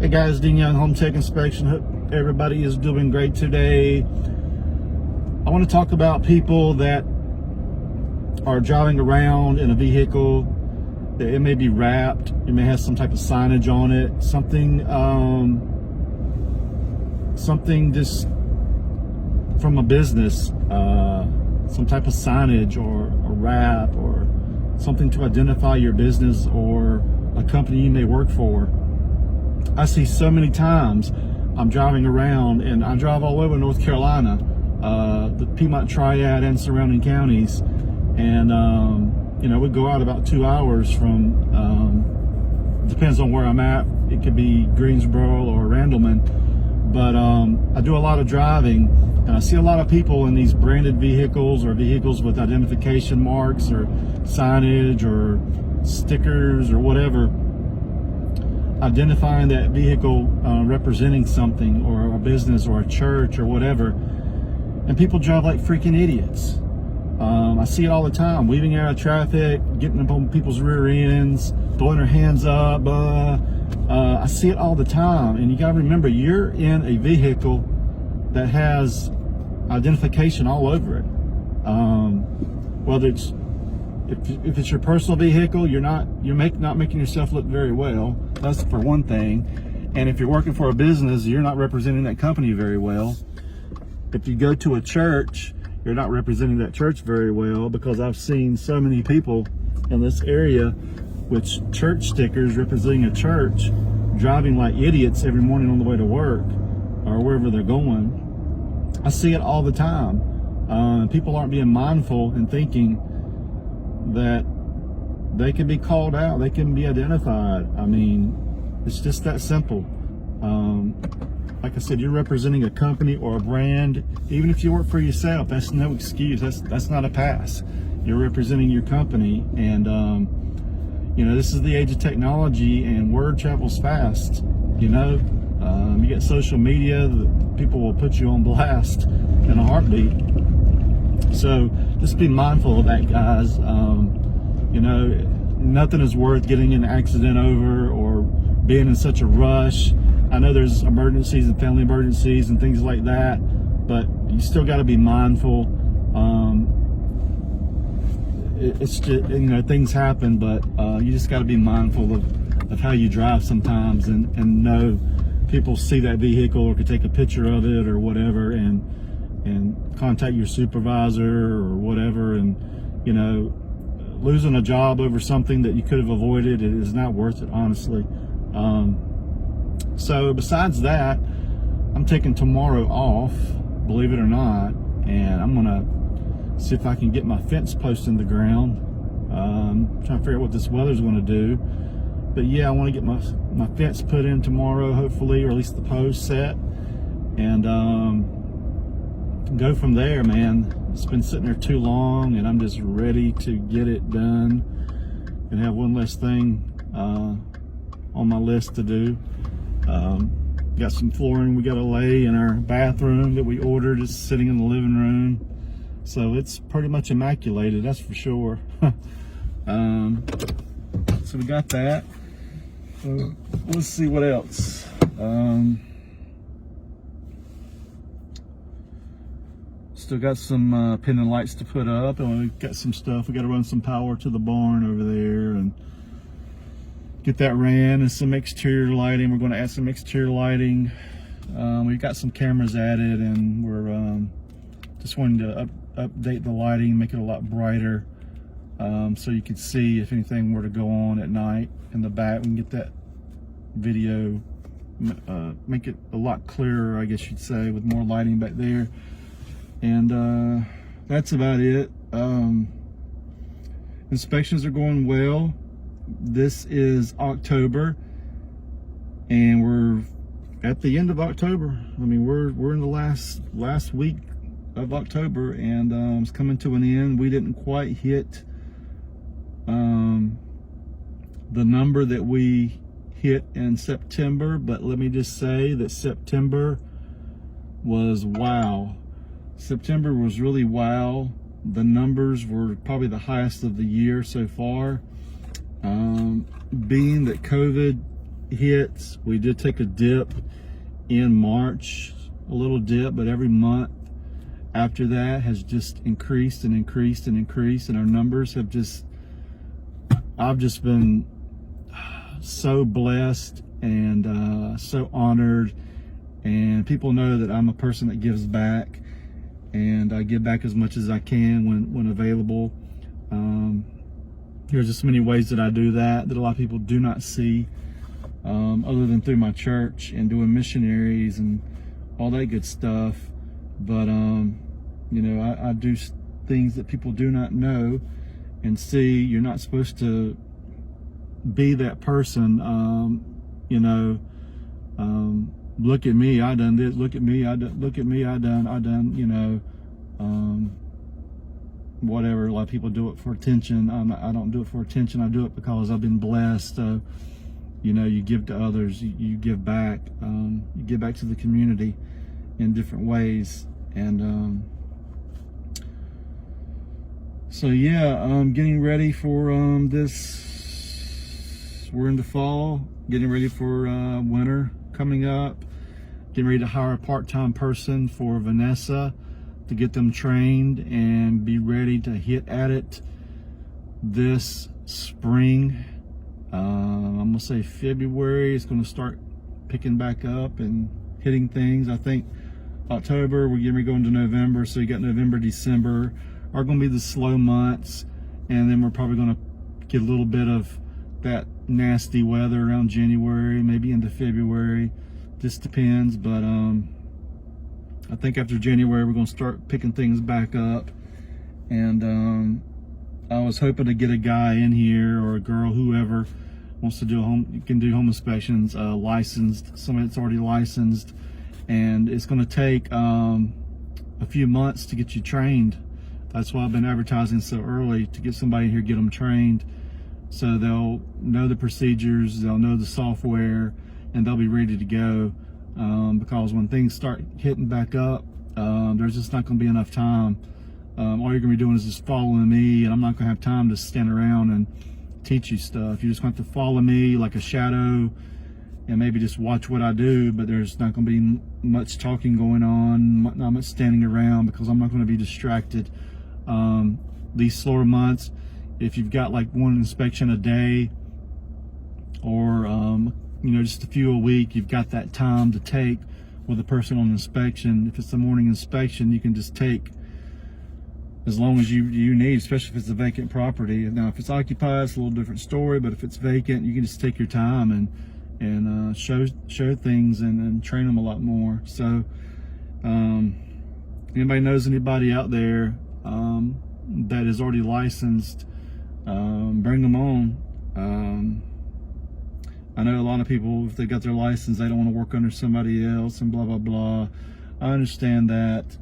Hey guys, Dean Young, Home Tech Inspection. Hope everybody is doing great today. I want to talk about people that are driving around in a vehicle that it may be wrapped, it may have some type of signage on it, something just from a business, some type of signage or a wrap or something to identify your business or a company you may work for. I see so many times I'm driving around, and I drive all over North Carolina, the Piedmont Triad and surrounding counties, and we go out about 2 hours from, depends on where I'm at. It could be Greensboro or Randleman, but I do a lot of driving, and I see a lot of people in these branded vehicles or vehicles with identification marks or signage or stickers or whatever, identifying that vehicle representing something or a business or a church or whatever, and people drive like freaking idiots. I see it all the time, weaving out of traffic, getting up on people's rear ends, throwing their hands up. I see it all the time, and you gotta remember, you're in a vehicle that has identification all over it. Whether it's if it's your personal vehicle, you're not making yourself look very well. That's for one thing. And if you're working for a business, you're not representing that company very well. If you go to a church, you're not representing that church very well, because I've seen so many people in this area with church stickers representing a church driving like idiots every morning on the way to work or wherever they're going. I see it all the time. People aren't being mindful and thinking that they can be called out, they can be identified. I mean, it's just that simple. Like I said, you're representing a company or a brand. Even if you work for yourself, that's no excuse. That's not a pass. You're representing your company, and this is the age of technology, and word travels fast. You get social media, people will put you on blast in a heartbeat. So just be mindful of that, guys. Nothing is worth getting in an accident over or being in such a rush. I know there's emergencies and family emergencies and things like that, but you still got to be mindful. It's just, things happen, but you just got to be mindful of how you drive sometimes, and know people see that vehicle or could take a picture of it or whatever, and contact your supervisor or whatever. And losing a job over something that you could have avoided, it is not worth it, honestly. So besides that, I'm taking tomorrow off, believe it or not, and I'm gonna see if I can get my fence post in the ground. Trying to figure out what this weather's gonna do, but yeah, I want to get my fence put in tomorrow, hopefully, or at least the post set, and go from there, man. It's been sitting there too long, and I'm just ready to get it done and have one less thing on my list to do. Got some flooring we got to lay in our bathroom that we ordered. It's sitting in the living room, so it's pretty much immaculated, that's for sure. So we got that. So let's see what else. Still got some pendant lights to put up, and we've got some stuff. We got to run some power to the barn over there and get that ran, and some exterior lighting. We're going to add some exterior lighting. We've got some cameras added, and we're just wanting to update the lighting, make it a lot brighter, so you can see if anything were to go on at night in the back. We can get that video, make it a lot clearer, I guess you'd say, with more lighting back there. And that's about it. Inspections are going well. This is October, and we're at the end of October. I mean, we're in the last week of October, and it's coming to an end. We didn't quite hit the number that we hit in September, but let me just say that September was wow. September was really wow. The numbers were probably the highest of the year so far. Being that COVID hits. We did take a dip in March, a little dip, but every month after that has just increased and increased and increased, and our numbers have just, I've just been so blessed and so honored, and people know that I'm a person that gives back, and I give back as much as I can when available. There's just many ways that I do that a lot of people do not see, other than through my church and doing missionaries and all that good stuff. But you know, I do things that people do not know and see. You're not supposed to be that person. You know, look at me, I done this. Look at me, I done. Look at me, I done. You know, whatever. A lot of people do it for attention. I don't do it for attention. I do it because I've been blessed. So, you know, you give to others, you give back. You give back to the community in different ways. And so yeah, getting ready for this. We're in the fall, getting ready for winter coming up. Getting ready to hire a part-time person for Vanessa to get them trained and be ready to hit at it this spring. I'm gonna say February. It's gonna start picking back up and hitting things. I think October, we're getting ready to go into November, so you got November, December are going to be the slow months, and then we're probably going to get a little bit of that nasty weather around January, maybe into February. Just depends, but I think after January we're going to start picking things back up. And I was hoping to get a guy in here, or a girl, whoever wants to do can do home inspections, licensed, somebody that's already licensed. And it's going to take a few months to get you trained. That's why I've been advertising so early, to get somebody in here, get them trained, so they'll know the procedures, they'll know the software, and they'll be ready to go. Because when things start hitting back up, there's just not going to be enough time. All you're going to be doing is just following me, and I'm not going to have time to stand around and teach you stuff. You just going to have to follow me like a shadow, and maybe just watch what I do, but there's not going to be much talking going on, not much standing around, because I'm not going to be distracted. These slower months, if you've got like one inspection a day, or you know, just a few a week, you've got that time to take with a person on inspection. If it's a morning inspection, you can just take as long as you need, especially if it's a vacant property. Now, if it's occupied, it's a little different story, but if it's vacant, you can just take your time and show things and train them a lot more. So anybody knows anybody out there that is already licensed, bring them on. I know a lot of people, if they got their license, they don't want to work under somebody else and blah blah blah. I understand that,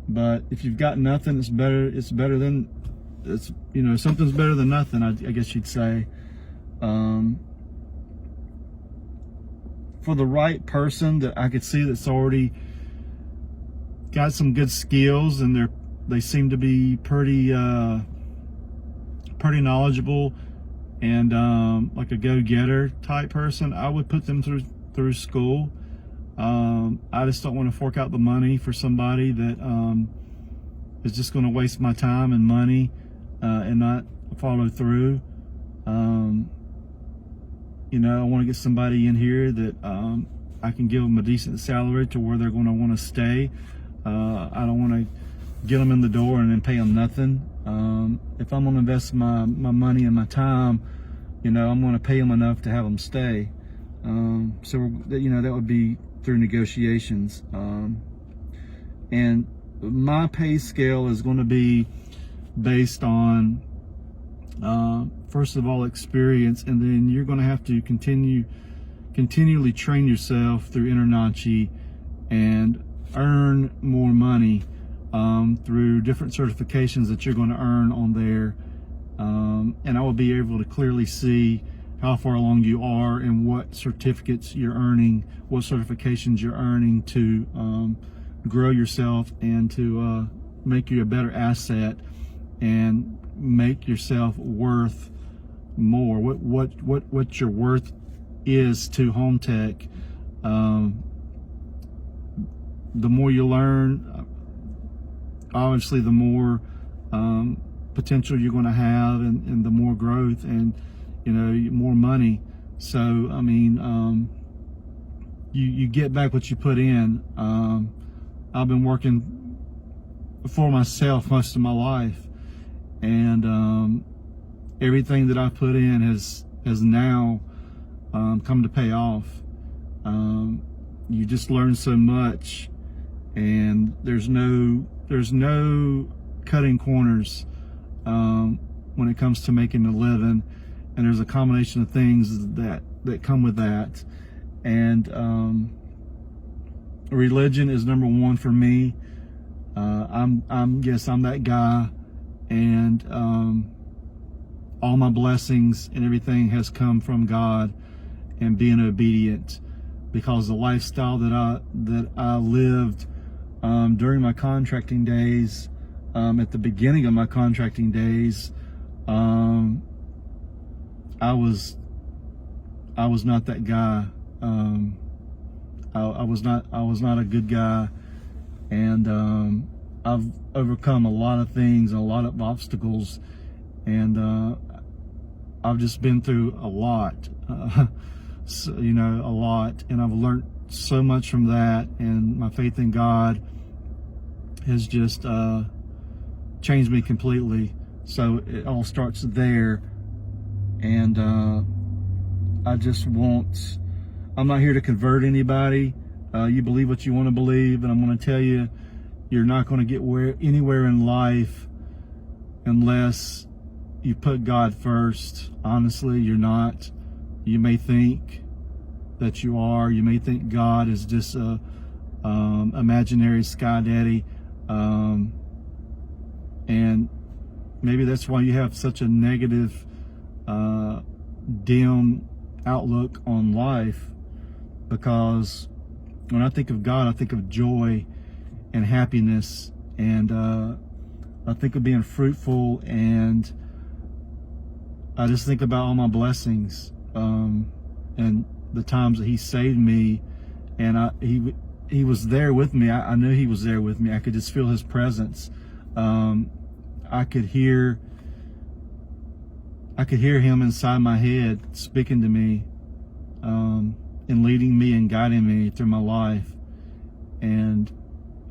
but if you've got nothing, it's better than, it's, you know, something's better than nothing, I guess you'd say. For the right person that I could see that's already got some good skills, and they seem to be pretty knowledgeable, and like a go-getter type person, I would put them through school. I just don't want to fork out the money for somebody that is just going to waste my time and money and not follow through. You know, I want to get somebody in here that I can give them a decent salary to where they're going to want to stay. I don't want to get them in the door and then pay them nothing. If I'm going to invest my money and my time, you know, I'm going to pay them enough to have them stay. So, you know, that would be through negotiations. And my pay scale is going to be based on, first of all, experience, and then you're going to have to continually train yourself through InterNACHI and earn more money through different certifications that you're going to earn on there. And I will be able to clearly see how far along you are and what certificates you're earning, what certifications you're earning to grow yourself and to make you a better asset and make yourself worth more, what your worth is to home tech. The more you learn, obviously the more potential you're going to have, and the more growth, and more money. So I mean, you get back what you put in. I've been working for myself most of my life, and everything that I've put in has now come to pay off. You just learn so much, and there's no cutting corners when it comes to making a living, and there's a combination of things that come with that. And religion is number one for me. I'm that guy, and all my blessings and everything has come from God and being obedient, because the lifestyle that I lived during my contracting days, at the beginning of my contracting days, I was not that guy. I was not a good guy, and I've overcome a lot of things, a lot of obstacles, and I've just been through a lot, so, a lot, and I've learned so much from that, and my faith in God has just changed me completely. So it all starts there, and I'm not here to convert anybody. You believe what you want to believe, and I'm going to tell you, you're not going to get anywhere in life unless you put God first. Honestly, you're not. You may think that you are. You may think God is just a imaginary sky daddy, and maybe that's why you have such a negative, dim outlook on life. Because when I think of God, I think of joy and happiness, and I think of being fruitful, and I just think about all my blessings, and the times that He saved me, and He was there with me. I knew He was there with me. I could just feel His presence. I could hear Him inside my head speaking to me, and leading me and guiding me through my life. And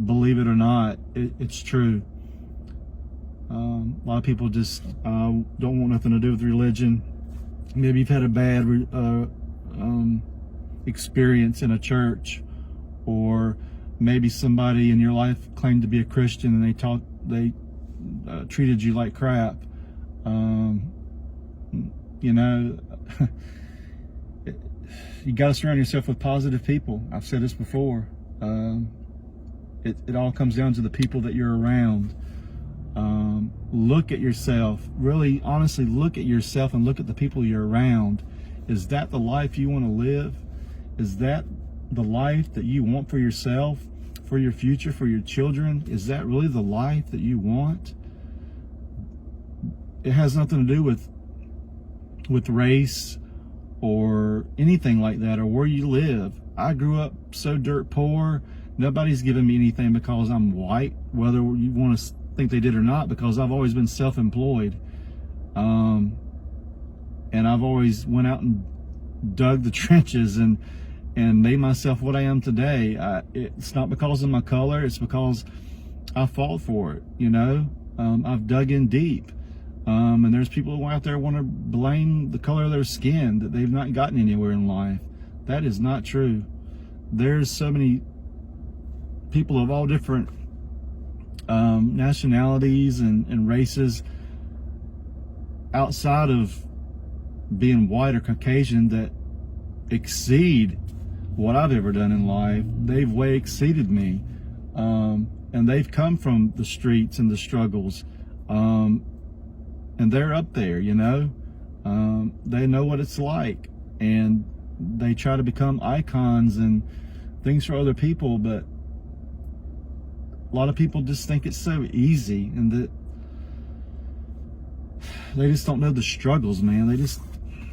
believe it or not, it's true. A lot of people just don't want nothing to do with religion. Maybe you've had a bad experience in a church, or maybe somebody in your life claimed to be a Christian, and they treated you like crap. You got to surround yourself with positive people. I've said this before. It all comes down to the people that you're around. Look at yourself. Really, honestly, look at yourself and look at the people you're around. Is that the life you want to live? Is that the life that you want for yourself, for your future, for your children? Is that really the life that you want? It has nothing to do with race or anything like that, or where you live. I grew up so dirt poor. Nobody's giving me anything because I'm white, whether you want to think they did or not, because I've always been self-employed, and I've always went out and dug the trenches and made myself what I am today. It's not because of my color. It's because I fought for it. I've dug in deep. And there's people who out there want to blame the color of their skin, that they've not gotten anywhere in life. That is not true. There's so many people of all different nationalities and races outside of being white or Caucasian that exceed what I've ever done in life. They've way exceeded me, and they've come from the streets and the struggles. And they're up there, they know what it's like, and they try to become icons and things for other people, but a lot of people just think it's so easy, and that don't know the struggles, man.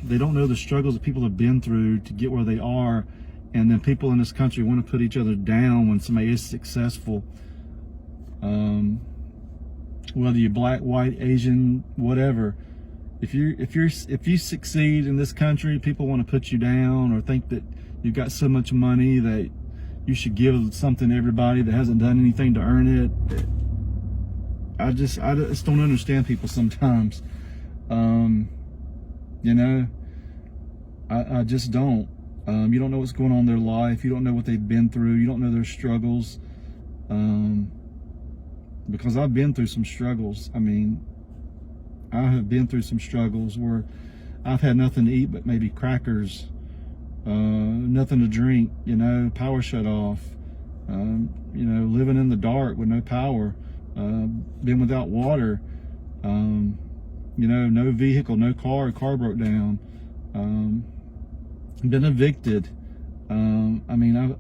They don't know the struggles that people have been through to get where they are. And then people in this country want to put each other down when somebody is successful. Whether you're black, white, Asian, whatever. If you succeed in this country, people want to put you down or think that you've got so much money that you should give something to everybody that hasn't done anything to earn it. I just don't understand people sometimes. You know, I just don't. You don't know what's going on in their life. You don't know what they've been through. You don't know their struggles. Because I've been through some struggles. I mean, I have been through some struggles where I've had nothing to eat but maybe crackers, nothing to drink, you know, power shut off, you know, living in the dark with no power, been without water, you know, no vehicle, no car broke down, been evicted. I mean,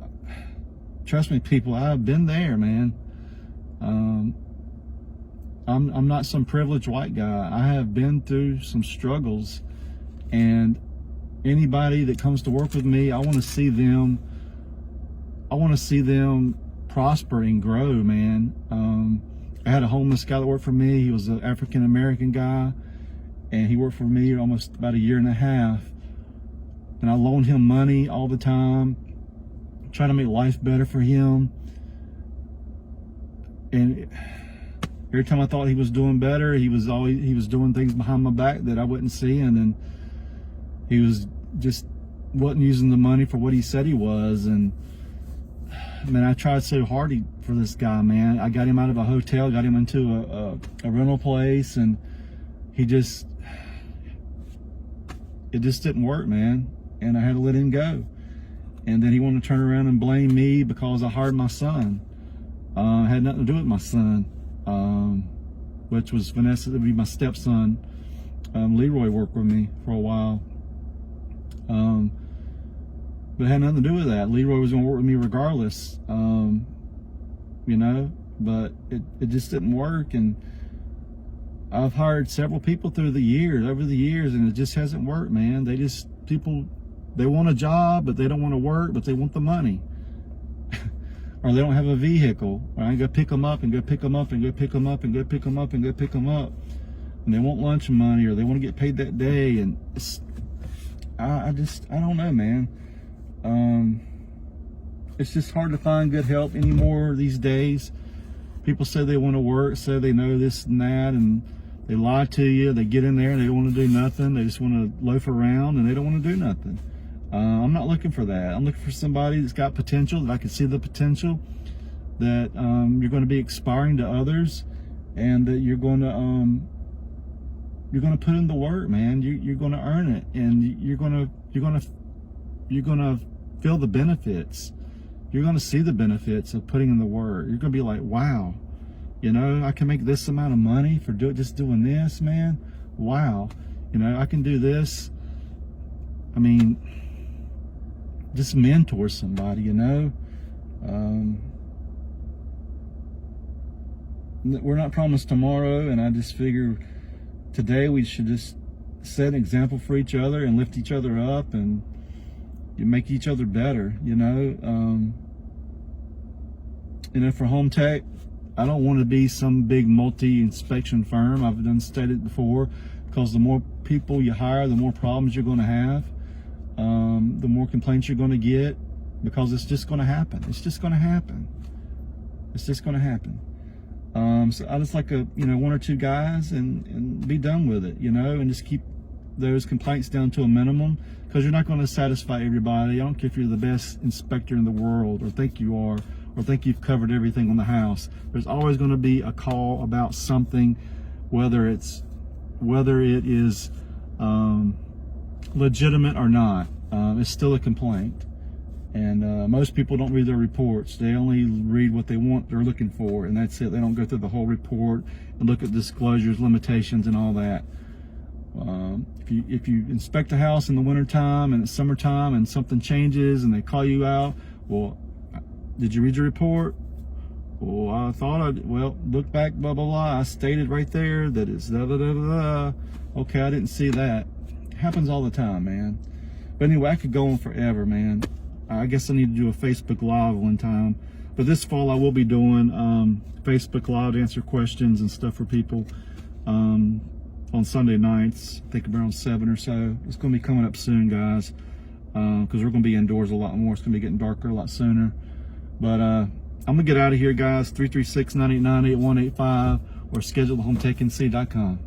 trust me, people, I've been there, man. I'm not some privileged white guy. I have been through some struggles, and anybody that comes to work with me, I want to see them prosper and grow, man. I had a homeless guy that worked for me. He was an African American guy, and he worked for me almost about a year and a half, and I loaned him money all the time, trying to make life better for him. And every time I thought he was doing better, he was doing things behind my back that I wasn't seeing, and he wasn't using the money for what he said he was. And man, I tried so hard for this guy, man. I got him out of a hotel, got him into a rental place, and it just didn't work, man. And I had to let him go. And then he wanted to turn around and blame me because I hired my son. Had nothing to do with my son, which was Vanessa, to be my stepson. Leroy worked with me for a while, but it had nothing to do with that. Leroy was going to work with me regardless, you know, but it just didn't work. And I've hired several people over the years, and it just hasn't worked, man. They want a job, but they don't want to work, but they want the money. Or they don't have a vehicle, or I go pick them up and go pick them up and go pick them up and go pick them up and go pick them up, and they want lunch money, or they want to get paid that day. And I don't know, man. It's just hard to find good help anymore these days. People say they want to work, say they know this and that, and they lie to you. They get in there and they don't want to do nothing. They just want to loaf around and they don't want to do nothing. I'm not looking for that. I'm looking for somebody that's got potential, that I can see the potential, that you're going to be inspiring to others, and that you're going to put in the work, man. You're going to earn it, and you're going to feel the benefits. You're going to see the benefits of putting in the work. You're going to be like, wow, you know, I can make this amount of money for just doing this, man. Wow, you know, I can do this. I mean, just mentor somebody, you know. We're not promised tomorrow, and I just figure today we should just set an example for each other and lift each other up, and you make each other better, you know. For Home Tech, I don't want to be some big multi-inspection firm. I've done stated before, because the more people you hire, the more problems you're going to have. The more complaints you're going to get, because it's just going to happen. It's just going to happen. It's just going to happen. So I just like one or two guys and be done with it, you know, and just keep those complaints down to a minimum, because you're not going to satisfy everybody. I don't care if you're the best inspector in the world, or think you are, or think you've covered everything on the house. There's always going to be a call about something, whether it is legitimate or not. It's still a complaint, and most people don't read their reports. They only read what they're looking for, and that's it. They don't go through the whole report and look at disclosures, limitations, and all that. If you inspect a house in the wintertime and it's summertime and something changes and they call you out, well, did you read your report? Oh, I thought look back, blah, blah, blah. I stated right there that it's da, da, da, da, da. Okay, I didn't see that. It happens all the time, man. But anyway, I could go on forever, man. I guess I need to do a Facebook Live one time. But this fall, I will be doing Facebook Live to answer questions and stuff for people on Sunday nights. I think around 7 or so. It's going to be coming up soon, guys, because we're going to be indoors a lot more. It's going to be getting darker a lot sooner. But I'm going to get out of here, guys. 336-989-8185 or schedulehometakenc.com.